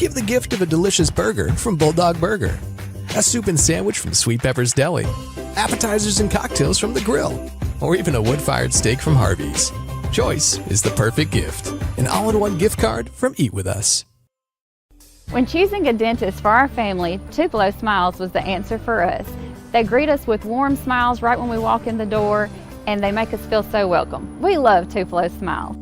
Give the gift of a delicious burger from Bulldog Burger, a soup and sandwich from Sweet Pepper's Deli, appetizers and cocktails from The Grill, or even a wood-fired steak from Harvey's. Choice is the perfect gift. An all-in-one gift card from Eat With Us. When choosing a dentist for our family, Tupelo Smiles was the answer for us. They greet us with warm smiles right when we walk in the door, and they make us feel so welcome. We love Tupelo Smiles.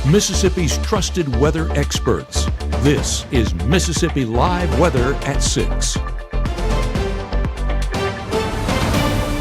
Mississippi's trusted weather experts. This is Mississippi Live Weather at 6.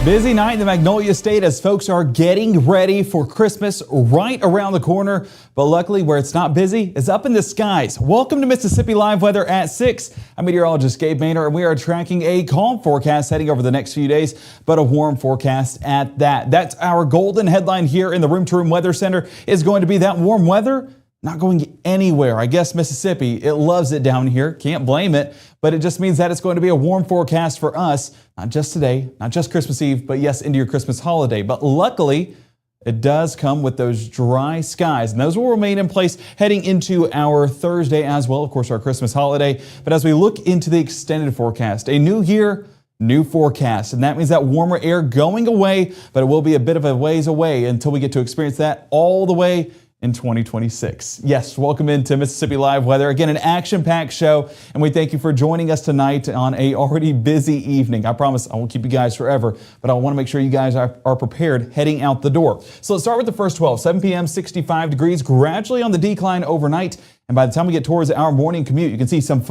Busy night in the Magnolia State as folks are getting ready for Christmas right around the corner. But luckily, where it's not busy is up in the skies. Welcome to Mississippi Live Weather at 6. I'm meteorologist Gabe, and we are tracking a calm forecast heading over the next few days, but a warm forecast at that. That's our golden headline here in the Room to Room Weather Center, is going to be that warm weather not going anywhere. I guess Mississippi, it loves it down here. Can't blame it, but it just means that it's going to be a warm forecast for us, not just today, not just Christmas Eve, but yes, into your Christmas holiday. But luckily, it does come with those dry skies, and those will remain in place heading into our Thursday as well, of course, our Christmas holiday. But as we look into the extended forecast, a new year, new forecast, and that means that warmer air going away, but it will be a bit of a ways away until we get to experience that all the way in 2026. Yes, welcome into Mississippi Live Weather. Again, an action-packed show, and we thank you for joining us tonight on a already busy evening. I promise I won't keep you guys forever, but I want to make sure you guys are prepared heading out the door. So let's start with the first 12. 7 p.m., 65 degrees, gradually on the decline overnight. And by the time we get towards our morning commute, you can see some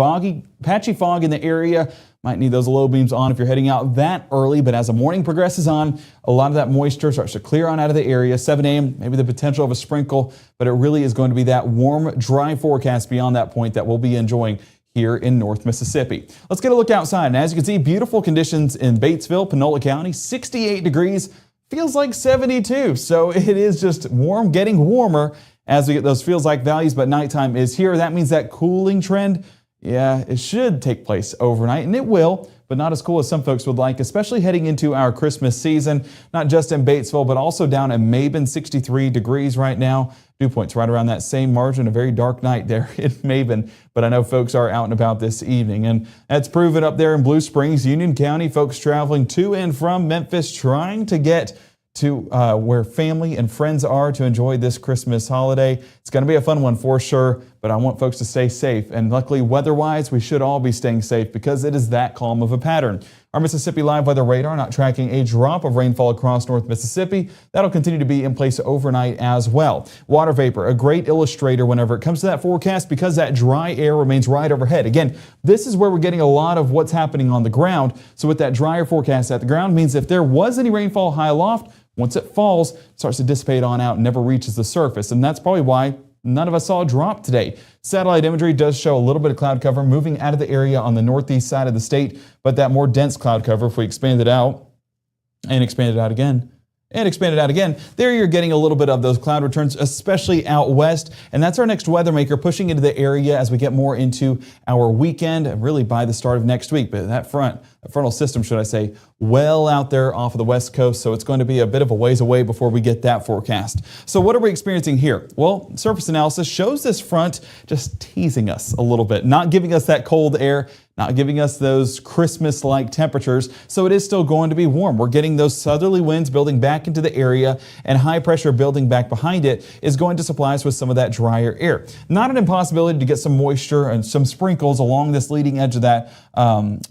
patchy fog in the area. Might need those low beams on if you're heading out that early, but as the morning progresses on, a lot of that moisture starts to clear on out of the area. 7 a.m., maybe the potential of a sprinkle, but it really is going to be that warm, dry forecast beyond that point that we'll be enjoying here in North Mississippi. Let's get a look outside. And as you can see, beautiful conditions in Batesville, Panola County, 68 degrees, feels like 72. So it is just warm, getting warmer as we get those feels like values, but nighttime is here. That means that cooling trend, yeah, it should take place overnight, and it will, but not as cool as some folks would like, especially heading into our Christmas season, not just in Batesville, but also down in Maben, 63 degrees right now. Dew points right around that same margin, a very dark night there in Maben, but I know folks are out and about this evening, and that's proven up there in Blue Springs, Union County, folks traveling to and from Memphis, trying to get to where family and friends are to enjoy this Christmas holiday. It's going to be a fun one for sure, but I want folks to stay safe. And luckily, weather-wise, we should all be staying safe because it is that calm of a pattern. Our Mississippi Live Weather Radar not tracking a drop of rainfall across North Mississippi. That'll continue to be in place overnight as well. Water vapor, a great illustrator whenever it comes to that forecast because that dry air remains right overhead. Again, this is where we're getting a lot of what's happening on the ground. So with that drier forecast at the ground means if there was any rainfall high aloft, once it falls, it starts to dissipate on out and never reaches the surface. And that's probably why none of us saw a drop today. Satellite imagery does show a little bit of cloud cover moving out of the area on the northeast side of the state, but that more dense cloud cover, if we expand it out and expand it out again, and expand it out again, there you're getting a little bit of those cloud returns, especially out west. And that's our next weather maker pushing into the area as we get more into our weekend, and really by the start of next week. But that frontal system, should I say, well out there off of the west coast. So it's going to be a bit of a ways away before we get that forecast. So what are we experiencing here? Well, surface analysis shows this front just teasing us a little bit, not giving us that cold air, not giving us those Christmas-like temperatures, so it is still going to be warm. We're getting those southerly winds building back into the area, and high pressure building back behind it is going to supply us with some of that drier air. Not an impossibility to get some moisture and some sprinkles along this leading edge of that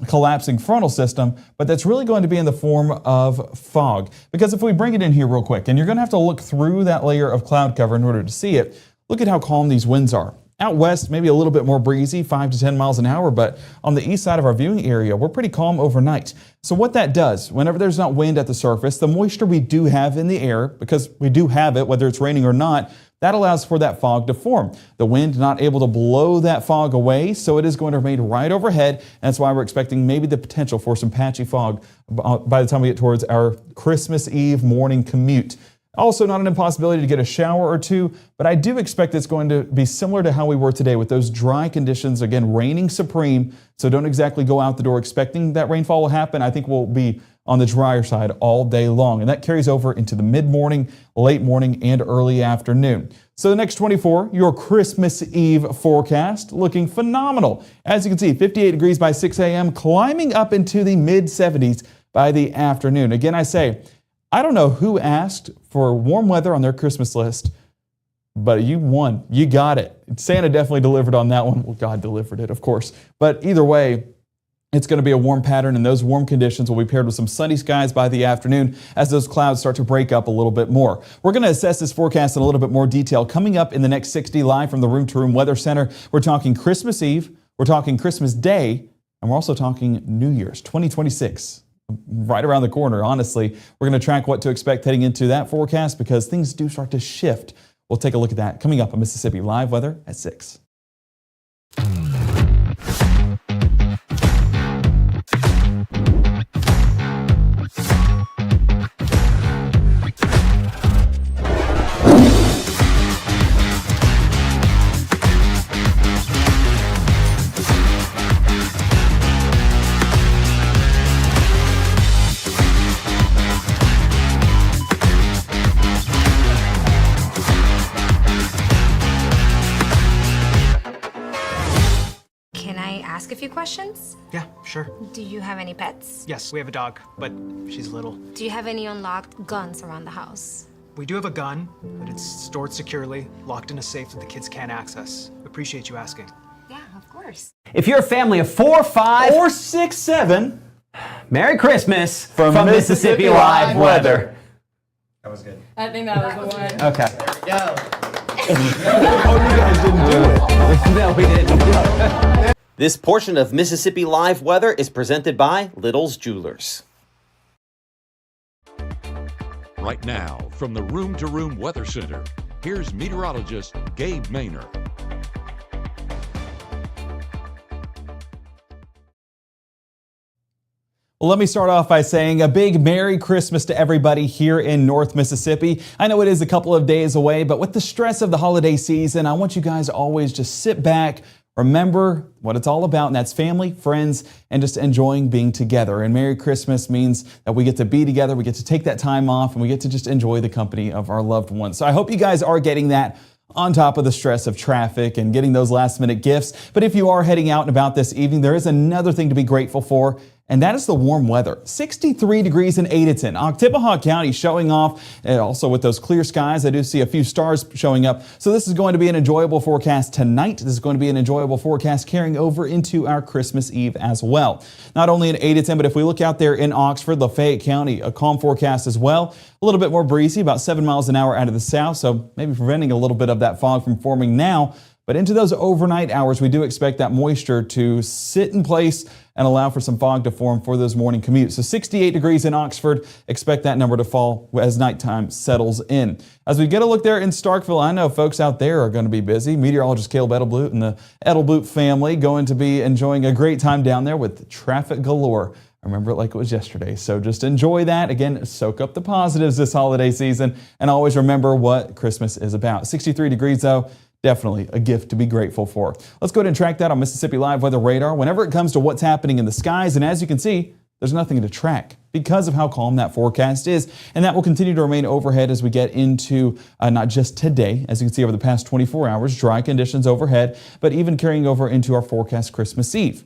collapsing frontal system, but that's really going to be in the form of fog. Because if we bring it in here real quick, and you're going to have to look through that layer of cloud cover in order to see it, look at how calm these winds are. Out west, maybe a little bit more breezy, 5 to 10 miles an hour, but on the east side of our viewing area, we're pretty calm overnight. So what that does, whenever there's not wind at the surface, the moisture we do have in the air, because we do have it, whether it's raining or not, that allows for that fog to form. The wind not able to blow that fog away, so it is going to remain right overhead, and that's why we're expecting maybe the potential for some patchy fog by the time we get towards our Christmas Eve morning commute. Also, not an impossibility to get a shower or two, but I do expect it's going to be similar to how we were today with those dry conditions, again, reigning supreme. So don't exactly go out the door expecting that rainfall will happen. I think we'll be on the drier side all day long, and that carries over into the mid-morning, late morning, and early afternoon. So the next 24, your Christmas Eve forecast looking phenomenal. As you can see, 58 degrees by 6 a.m., climbing up into the mid-70s by the afternoon. Again, I say, I don't know who asked for warm weather on their Christmas list, but you won. You got it. Santa definitely delivered on that one. Well, God delivered it, of course. But either way, it's going to be a warm pattern, and those warm conditions will be paired with some sunny skies by the afternoon as those clouds start to break up a little bit more. We're going to assess this forecast in a little bit more detail coming up in the next 60 live from the Room to Room Weather Center. We're talking Christmas Eve, we're talking Christmas Day, and we're also talking New Year's 2026. Right around the corner, honestly. We're going to track what to expect heading into that forecast because things do start to shift. We'll take a look at that coming up on Mississippi Live Weather at 6. A few questions? Yeah, sure. Do you have any pets? Yes, we have a dog, but she's little. Do you have any unlocked guns around the house? We do have a gun, but it's stored securely, locked in a safe that the kids can't access. Appreciate you asking. Yeah, of course. If you're a family of 4, 5, or 6, 7, Merry Christmas from Mississippi Live Weather. That was good. I think that was the one. Okay. There we go. oh, you guys didn't do it. No, we didn't. This portion of Mississippi Live Weather is presented by Little's Jewelers. Right now, from the Room to Room Weather Center, here's meteorologist Gabe Maynor. Well, let me start off by saying a big Merry Christmas to everybody here in North Mississippi. I know it is a couple of days away, but with the stress of the holiday season, I want you guys to always just sit back, remember what it's all about, and that's family, friends, and just enjoying being together. And Merry Christmas means that we get to be together, we get to take that time off, and we get to just enjoy the company of our loved ones. So I hope you guys are getting that on top of the stress of traffic and getting those last-minute gifts. But if you are heading out and about this evening, there is another thing to be grateful for, and that is the warm weather. 63 degrees in Adenton, Oktibbeha County showing off, and also with those clear skies. I do see a few stars showing up. So this is going to be an enjoyable forecast tonight. This is going to be an enjoyable forecast carrying over into our Christmas Eve as well. Not only in Adenton, but if we look out there in Oxford, Lafayette County, a calm forecast as well. A little bit more breezy, about 7 miles an hour out of the south, so maybe preventing a little bit of that fog from forming now. But into those overnight hours, we do expect that moisture to sit in place and allow for some fog to form for those morning commutes. So 68 degrees in Oxford, expect that number to fall as nighttime settles in. As we get a look there in Starkville, I know folks out there are going to be busy. Meteorologist Caleb Edelblut and the Edelblut family going to be enjoying a great time down there with traffic galore. I remember it like it was yesterday. So just enjoy that. Again, soak up the positives this holiday season and always remember what Christmas is about. 63 degrees though. Definitely a gift to be grateful for. Let's go ahead and track that on Mississippi Live Weather Radar whenever it comes to what's happening in the skies. And as you can see, there's nothing to track because of how calm that forecast is. And that will continue to remain overhead as we get into not just today, as you can see over the past 24 hours, dry conditions overhead, but even carrying over into our forecast Christmas Eve.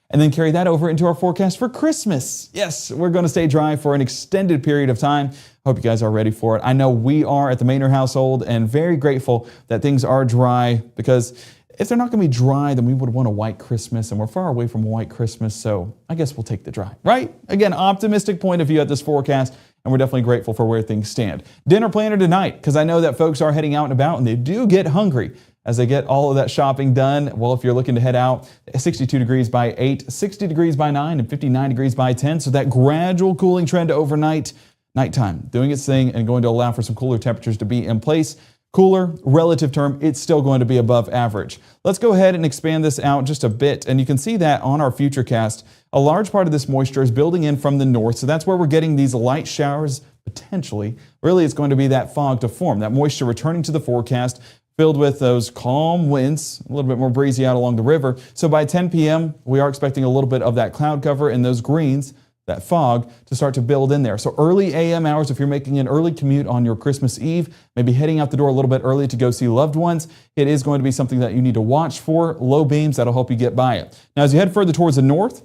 And then carry that over into our forecast for Christmas. Yes, we're going to stay dry for an extended period of time. Hope you guys are ready for it. I know we are at the Maynor household and very grateful that things are dry because if they're not going to be dry, then we would want a white Christmas, and we're far away from a white Christmas, so I guess we'll take the dry, right? Again, optimistic point of view at this forecast, and we're definitely grateful for where things stand. Dinner planner tonight, because I know that folks are heading out and about, and they do get hungry as they get all of that shopping done. Well, if you're looking to head out, 62 degrees by 8, 60 degrees by 9, and 59 degrees by 10, so that gradual cooling trend overnight, nighttime, doing its thing and going to allow for some cooler temperatures to be in place. Cooler, relative term, it's still going to be above average. Let's go ahead and expand this out just a bit, and you can see that on our Futurecast. A large part of this moisture is building in from the north, so that's where we're getting these light showers, potentially. Really, it's going to be that fog to form, that moisture returning to the forecast, filled with those calm winds, a little bit more breezy out along the river. So by 10 p.m., we are expecting a little bit of that cloud cover and those greens that fog to start to build in there. So early AM hours, if you're making an early commute on your Christmas Eve, maybe heading out the door a little bit early to go see loved ones, it is going to be something that you need to watch for. Low beams, that'll help you get by it. Now, as you head further towards the north,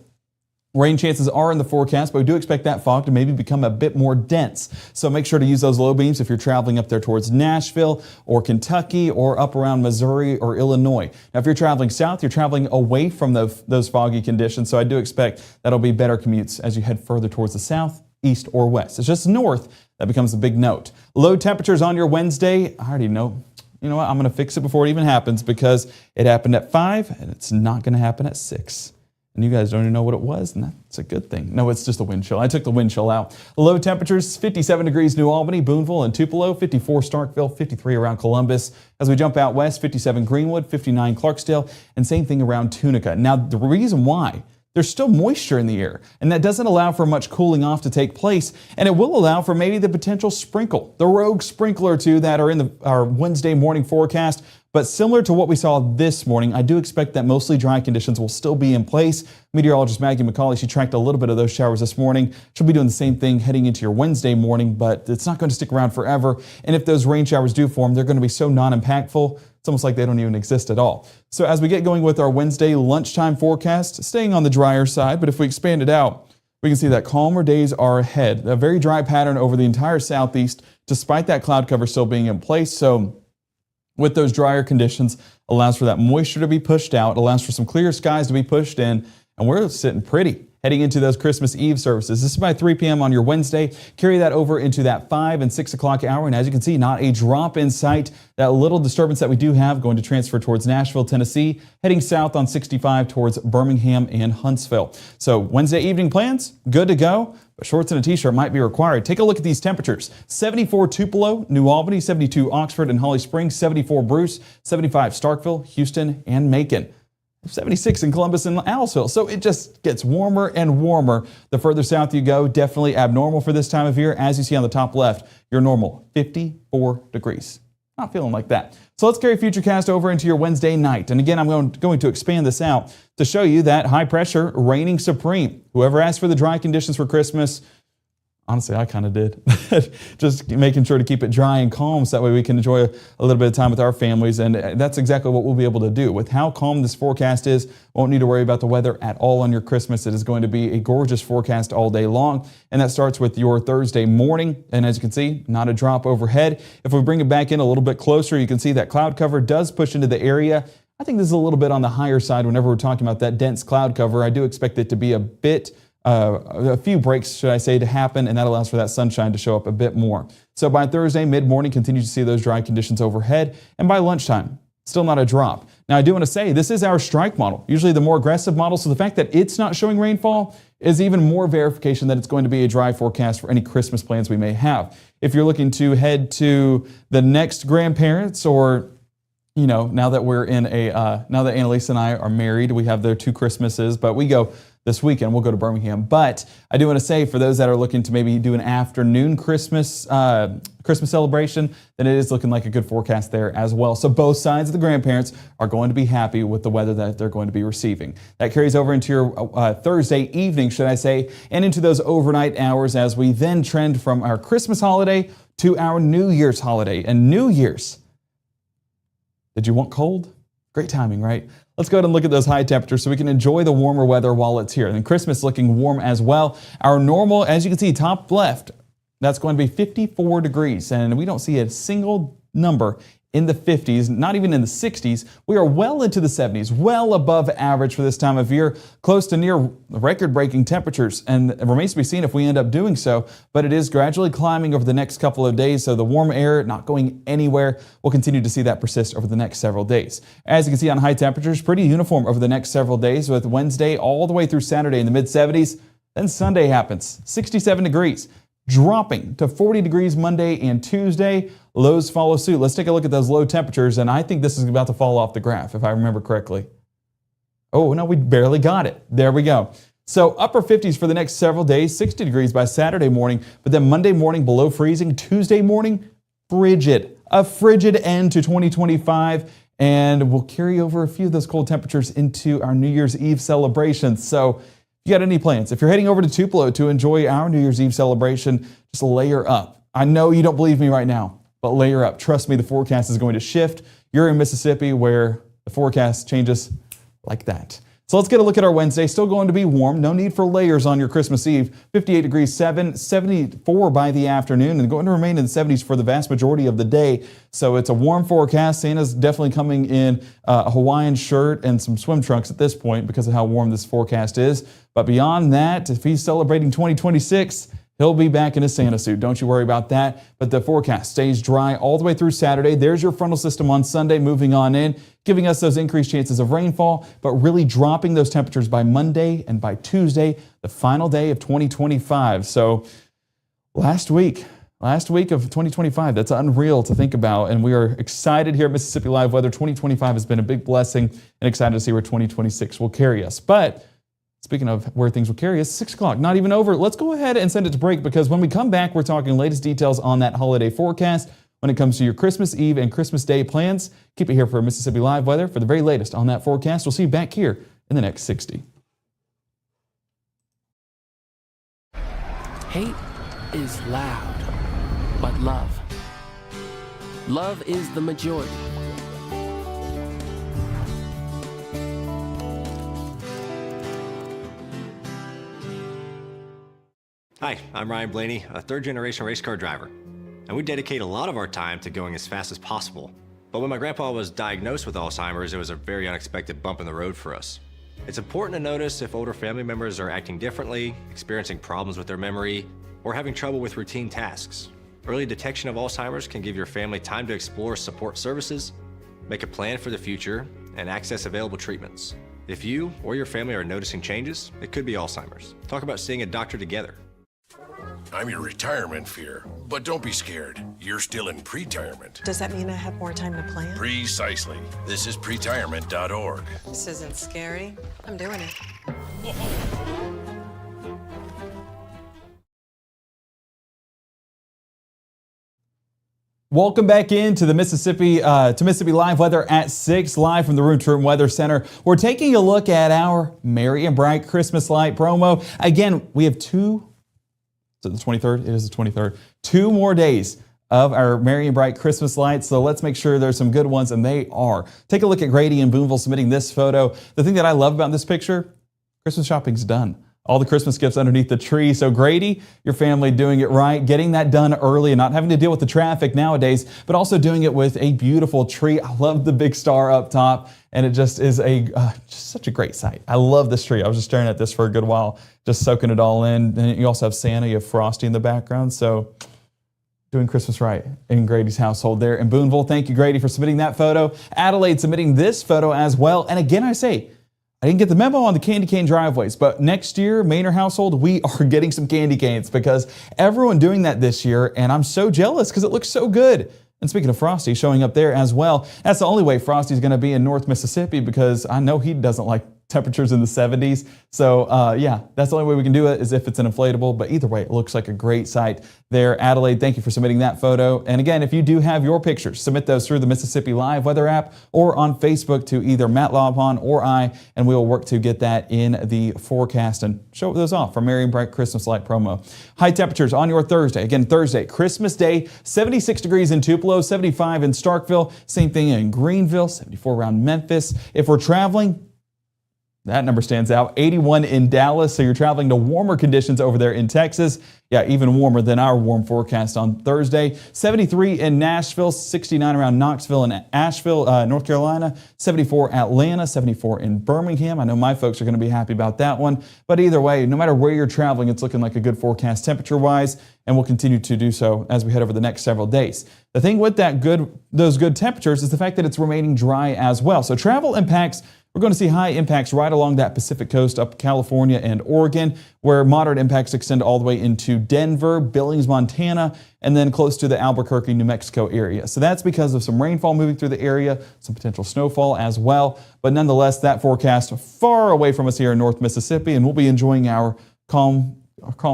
rain chances are in the forecast, but we do expect that fog to maybe become a bit more dense. So make sure to use those low beams if you're traveling up there towards Nashville or Kentucky or up around Missouri or Illinois. Now, if you're traveling south, you're traveling away from those foggy conditions. So I do expect that'll be better commutes as you head further towards the south, east, or west. It's just north that becomes a big note. Low temperatures on your Wednesday. I already know. You know what? I'm going to fix it before it even happens because it happened at 5 and it's not going to happen at 6. And you guys don't even know what it was, and that's a good thing. No, it's just a wind chill. I took the wind chill out. Low temperatures, 57 degrees New Albany, Boonville, and Tupelo, 54 Starkville, 53 around Columbus. As we jump out west, 57 Greenwood, 59 Clarksdale, and same thing around Tunica. Now, the reason why, there's still moisture in the air, and that doesn't allow for much cooling off to take place, and it will allow for maybe the potential sprinkle, the rogue sprinkle or two that are in our Wednesday morning forecast. But similar to what we saw this morning, I do expect that mostly dry conditions will still be in place. Meteorologist Maggie McCauley, she tracked a little bit of those showers this morning. She'll be doing the same thing heading into your Wednesday morning, but it's not going to stick around forever. And if those rain showers do form, they're going to be so non-impactful, it's almost like they don't even exist at all. So as we get going with our Wednesday lunchtime forecast, staying on the drier side, but if we expand it out, we can see that calmer days are ahead. A very dry pattern over the entire southeast, despite that cloud cover still being in place. So with those drier conditions, allows for that moisture to be pushed out, allows for some clear skies to be pushed in, and we're sitting pretty heading into those Christmas Eve services. This is by 3 p.m. on your Wednesday. Carry that over into that 5 and 6 o'clock hour, and as you can see, not a drop in sight. That little disturbance that we do have going to transfer towards Nashville, Tennessee, heading south on 65 towards Birmingham and Huntsville. So Wednesday evening plans, good to go. But shorts and a t-shirt might be required. Take a look at these temperatures. 74 Tupelo, New Albany, 72 Oxford and Holly Springs, 74 Bruce, 75 Starkville, Houston, and Macon. 76 in Columbus and Aliceville. So it just gets warmer and warmer the further south you go. Definitely abnormal for this time of year. As you see on the top left, your normal 54 degrees. Not feeling like that. So let's carry Futurecast over into your Wednesday night. And again, I'm going to expand this out to show you that high pressure reigning supreme. Whoever asked for the dry conditions for Christmas, honestly, I kind of did. Just making sure to keep it dry and calm so that way we can enjoy a little bit of time with our families. And that's exactly what we'll be able to do. With how calm this forecast is, won't need to worry about the weather at all on your Christmas. It is going to be a gorgeous forecast all day long. And that starts with your Thursday morning. And as you can see, not a drop overhead. If we bring it back in a little bit closer, you can see that cloud cover does push into the area. I think this is a little bit on the higher side whenever we're talking about that dense cloud cover. I do expect it to be a few breaks, should I say, to happen, and that allows for that sunshine to show up a bit more. So by Thursday, mid-morning, continue to see those dry conditions overhead, and by lunchtime, still not a drop. Now, I do want to say, this is our strike model, usually the more aggressive model, so the fact that it's not showing rainfall is even more verification that it's going to be a dry forecast for any Christmas plans we may have. If you're looking to head to the next grandparents or now that Annalise and I are married, we have their 2 Christmases, but we go this weekend. We'll go to Birmingham. But I do want to say, for those that are looking to maybe do an afternoon Christmas celebration, then it is looking like a good forecast there as well. So both sides of the grandparents are going to be happy with the weather that they're going to be receiving. That carries over into your Thursday evening, should I say, and into those overnight hours as we then trend from our Christmas holiday to our New Year's holiday. And New Year's, did you want cold? Great timing, right? Let's go ahead and look at those high temperatures so we can enjoy the warmer weather while it's here. And Christmas looking warm as well. Our normal, as you can see, top left, that's going to be 54 degrees. And we don't see a single number in the 50s, not even in the 60s. We are well into the 70s, well above average for this time of year, close to near record-breaking temperatures. And it remains to be seen if we end up doing so, but it is gradually climbing over the next couple of days, so the warm air not going anywhere. We'll continue to see that persist over the next several days. As you can see on high temperatures, pretty uniform over the next several days, with Wednesday all the way through Saturday in the mid-70s. Then Sunday happens, 67 degrees. Dropping to 40 degrees Monday and Tuesday. Lows follow suit. Let's take a look at those low temperatures, and I think this is about to fall off the graph, if I remember correctly. Oh, no, we barely got it. There we go. So upper 50s for the next several days, 60 degrees by Saturday morning, but then Monday morning below freezing, Tuesday morning, frigid. A frigid end to 2025, and we'll carry over a few of those cold temperatures into our New Year's Eve celebrations. So you got any plans, if you're heading over to Tupelo to enjoy our New Year's Eve celebration, just layer up. I know you don't believe me right now, but layer up. Trust me, the forecast is going to shift. You're in Mississippi where the forecast changes like that. So let's get a look at our Wednesday. Still going to be warm. No need for layers on your Christmas Eve. 58 degrees, 74 by the afternoon, and going to remain in the 70s for the vast majority of the day. So it's a warm forecast. Santa's definitely coming in a Hawaiian shirt and some swim trunks at this point because of how warm this forecast is. But beyond that, if he's celebrating 2026, he'll be back in his Santa suit. Don't you worry about that. But the forecast stays dry all the way through Saturday. There's your frontal system on Sunday moving on in, giving us those increased chances of rainfall, but really dropping those temperatures by Monday and by Tuesday, the final day of 2025. So last week of 2025, that's unreal to think about. And we are excited here at Mississippi Live Weather. 2025 has been a big blessing and excited to see where 2026 will carry us. But speaking of where things will carry us, 6 o'clock, not even over. Let's go ahead and send it to break because when we come back, we're talking latest details on that holiday forecast when it comes to your Christmas Eve and Christmas Day plans. Keep it here for Mississippi Live Weather for the very latest on that forecast. We'll see you back here in the next 60. Hate is loud, but love is the majority. Hi, I'm Ryan Blaney, a third-generation race car driver, and we dedicate a lot of our time to going as fast as possible. But when my grandpa was diagnosed with Alzheimer's, it was a very unexpected bump in the road for us. It's important to notice if older family members are acting differently, experiencing problems with their memory, or having trouble with routine tasks. Early detection of Alzheimer's can give your family time to explore support services, make a plan for the future, and access available treatments. If you or your family are noticing changes, it could be Alzheimer's. Talk about seeing a doctor together. I'm your retirement fear, but don't be scared. You're still in pre-retirement. Does that mean I have more time to plan? Precisely. This is pretirement.org. This isn't scary. I'm doing it. Welcome back into the Mississippi Live Weather at 6, live from the Room to Room Weather Center. We're taking a look at our Merry and Bright Christmas light promo. Again, we have the 23rd? It is the 23rd. 2 more days of our Merry and Bright Christmas lights. So let's make sure there's some good ones, and they are. Take a look at Grady in Boonville submitting this photo. The thing that I love about this picture, Christmas shopping's done. All the Christmas gifts underneath the tree. So Grady, your family doing it right, getting that done early and not having to deal with the traffic nowadays, but also doing it with a beautiful tree. I love the big star up top, and it just is just such a great sight. I love this tree. I was just staring at this for a good while, just soaking it all in. And you also have Santa, you have Frosty in the background. So doing Christmas right in Grady's household there in Boonville. Thank you, Grady, for submitting that photo. Adelaide submitting this photo as well. And again, I say, I didn't get the memo on the candy cane driveways, but next year, Maynard household, we are getting some candy canes because everyone doing that this year, and I'm so jealous because it looks so good. And speaking of Frosty showing up there as well, that's the only way Frosty's going to be in North Mississippi because I know he doesn't like temperatures in the 70s. So yeah, that's the only way we can do it is if it's an inflatable. But either way, it looks like a great sight there. Adelaide, thank you for submitting that photo. And again, if you do have your pictures, submit those through the Mississippi Live Weather app or on Facebook to either Matt Laupon or I, and we will work to get that in the forecast and show those off for Merry and Bright Christmas Light promo. High temperatures on your Thursday. Again, Thursday, Christmas Day, 76 degrees in Tupelo, 75 in Starkville, same thing in Greenville, 74 around Memphis. If we're traveling, that number stands out. 81 in Dallas, so you're traveling to warmer conditions over there in Texas. Yeah, even warmer than our warm forecast on Thursday. 73 in Nashville, 69 around Knoxville and Asheville, North Carolina. 74 Atlanta, 74 in Birmingham. I know my folks are going to be happy about that one. But either way, no matter where you're traveling, it's looking like a good forecast temperature-wise, and we'll continue to do so as we head over the next several days. The thing with those good temperatures is the fact that it's remaining dry as well. So travel impacts. We're going to see high impacts right along that Pacific coast up California and Oregon, where moderate impacts extend all the way into Denver, Billings, Montana, and then close to the Albuquerque, New Mexico area. So that's because of some rainfall moving through the area, some potential snowfall as well. But nonetheless, that forecast far away from us here in North Mississippi, and we'll be enjoying our calm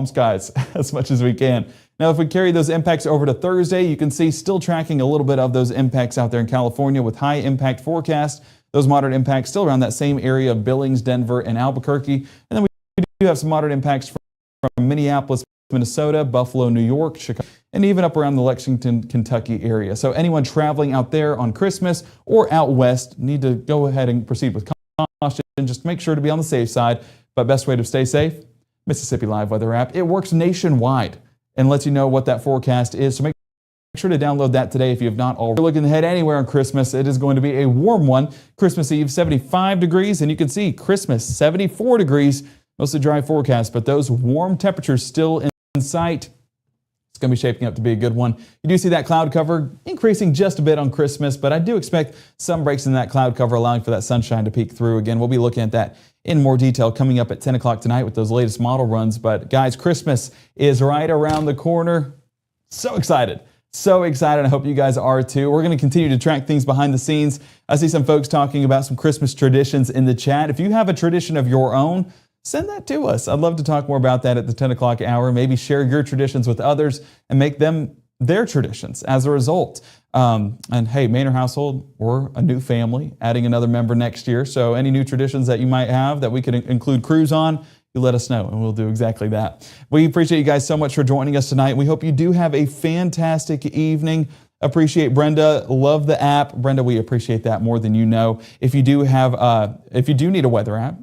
skies as much as we can. Now, if we carry those impacts over to Thursday, you can see still tracking a little bit of those impacts out there in California with high impact forecast. Those moderate impacts still around that same area of Billings, Denver, and Albuquerque. And then we do have some moderate impacts from Minneapolis, Minnesota, Buffalo, New York, Chicago, and even up around the Lexington, Kentucky area. So anyone traveling out there on Christmas or out west need to go ahead and proceed with caution. Just make sure to be on the safe side. But best way to stay safe, Mississippi Live Weather app. It works nationwide and lets you know what that forecast is. So make sure to download that today if you have not already. Looking ahead anywhere on Christmas, it is going to be a warm one. Christmas Eve, 75 degrees, and you can see Christmas, 74 degrees. Mostly dry forecast, but those warm temperatures still in sight. It's going to be shaping up to be a good one. You do see that cloud cover increasing just a bit on Christmas, but I do expect some breaks in that cloud cover, allowing for that sunshine to peek through. Again, we'll be looking at that in more detail coming up at 10 o'clock tonight with those latest model runs. But guys, Christmas is right around the corner. So excited. So excited. I hope you guys are too. We're going to continue to track things behind the scenes. I see some folks talking about some Christmas traditions in the chat. If you have a tradition of your own, send that to us. I'd love to talk more about that at the 10 o'clock hour. Maybe share your traditions with others and make them their traditions as a result. And hey, Manor household, we're a new family, adding another member next year. So any new traditions that you might have that we could include crews on, you let us know and we'll do exactly that. We appreciate you guys so much for joining us tonight. We hope you do have a fantastic evening. Appreciate Brenda. Love the app. Brenda, we appreciate that more than you know. If you do need a weather app,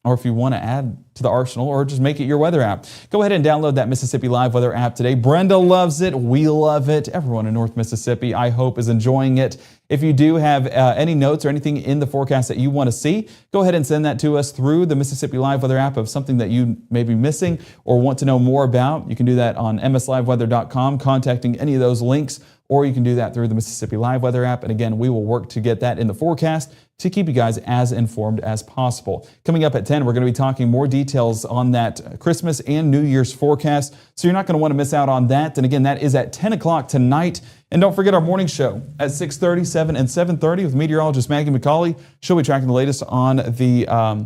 or if you want to add to the arsenal or just make it your weather app, go ahead and download that Mississippi Live Weather app today. Brenda loves it. We love it. Everyone in North Mississippi, I hope, is enjoying it. If you do have any notes or anything in the forecast that you want to see, go ahead and send that to us through the Mississippi Live Weather app of something that you may be missing or want to know more about. You can do that on msliveweather.com, contacting any of those links, or you can do that through the Mississippi Live Weather app. And again, we will work to get that in the forecast to keep you guys as informed as possible. Coming up at 10, we're going to be talking more details on that Christmas and New Year's forecast, so you're not going to want to miss out on that. And again, that is at 10 o'clock tonight. And don't forget our morning show at 6:30, 7, and 7:30 with meteorologist Maggie McCauley. She'll be tracking the latest on the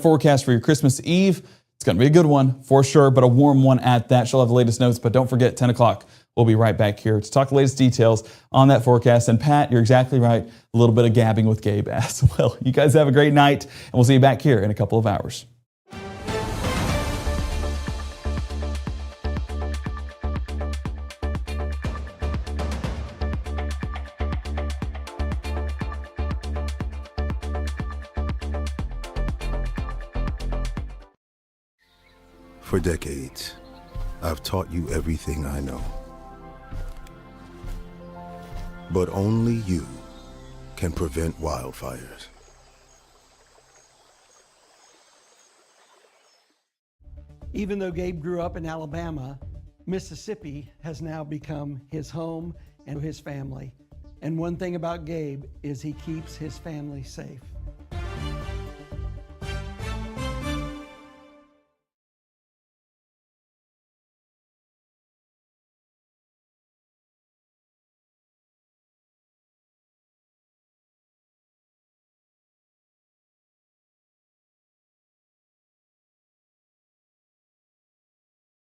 forecast for your Christmas Eve. It's going to be a good one for sure, but a warm one at that. She'll have the latest notes, but don't forget, 10 o'clock. We'll be right back here to talk the latest details on that forecast. And Pat, you're exactly right. A little bit of gabbing with Gabe as well. You guys have a great night, and we'll see you back here in a couple of hours. For decades, I've taught you everything I know. But only you can prevent wildfires. Even though Gabe grew up in Alabama, Mississippi has now become his home and his family. And one thing about Gabe is he keeps his family safe.